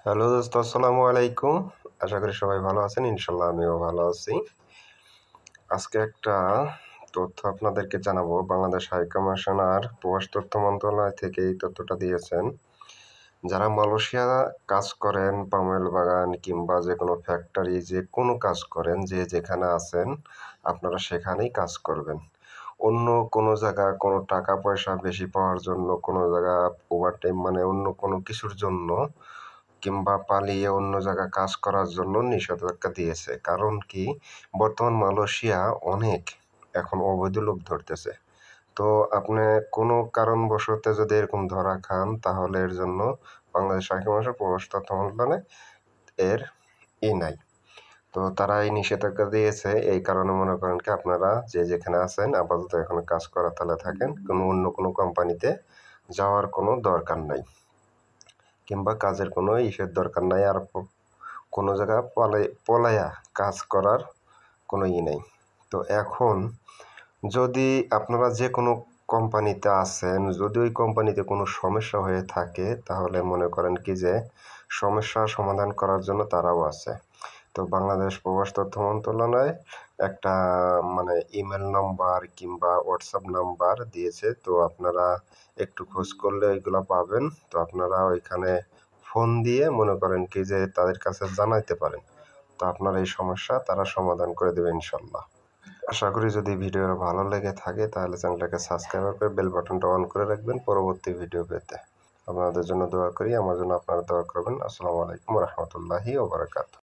Hello দোস্ত, আসসালামু আলাইকুম। আশা করি সবাই ভালো আছেন। ইনশাল্লাহ আমিও ভালো আছি। আজকে একটা তথ্য আপনাদেরকে জানাবো। বাংলাদেশ হাই কমিশনার প্রবাস তথ্য মন্ত্রণালয় থেকে এই তথ্যটা দিয়েছেন। যারা মালয়েশিয়া কাজ করেন, পামেল বাগান কিংবা যে কোনো ফ্যাক্টরি, যে কোনো কাজ করেন, যে যেখানে আছেন আপনারা সেখানেই কাজ করবেন। অন্য কোনো জায়গা কোনো টাকা পয়সা বেশি পাওয়ার জন্য, কোনো জায়গা ওভারটাইম মানে অন্য কোনো কিছুর জন্য কিংবা পালিয়ে অন্য জায়গায় কাজ করার জন্য নিষেধাজ্ঞা দিয়েছে। কারণ কি, বর্তমান মালয়েশিয়া অনেক এখন অবৈধ লোক ধরতেছে। তো আপনি কোনো কারণবশত যদি এরকম ধরা খান, তাহলে এর জন্য বাংলাদেশ হাইকমিশন প্রবাস তথ্য মন্ত্রণালয় এর নাই। তো তারা এই নিষেধাজ্ঞা দিয়েছে। এই কারণে মনে করেন কি, আপনারা যে যেখানে আছেন আপাতত এখানে কাজ করা তাহলে থাকেন, অন্য কোনো কোম্পানিতে যাওয়ার কোনো দরকার নাই কিংবা কাজের কোনো ইসের দরকার নাই। আর কোনো জায়গায় পলাইয়া কাজ করার কোনো নেই। তো এখন যদি আপনারা যে কোনো কোম্পানিতে আছেন, যদি ওই কোম্পানিতে কোনো সমস্যা হয়ে থাকে, তাহলে মনে করেন কি যে সমস্যা সমাধান করার জন্য তারাও আছে। তো বাংলাদেশ প্রবাস তথ্য মন্ত্রণালয় একটা মানে ইমেল নাম্বার কিংবা হোয়াটসঅ্যাপ নাম্বার দিয়েছে। তো আপনারা একটু খোঁজ করলে ওইগুলো পাবেন। তো আপনারা ওইখানে ফোন দিয়ে মনে করেন কি যে তাদের কাছে জানাইতে পারেন। তো আপনার এই সমস্যা তারা সমাধান করে দেবে ইনশাল্লাহ। আশা করি যদি ভিডিওটা ভালো লেগে থাকে তাহলে চ্যানেলটাকে সাবস্ক্রাইব করে বেল বাটনটা অন করে রাখবেন পরবর্তী ভিডিও পেতে। আপনাদের জন্য দোয়া করি, আমার জন্য আপনারা দোয়া করবেন। আসসালামু আলাইকুম ওয়া রাহমাতুল্লাহি ওয়া বারাকাতুহু।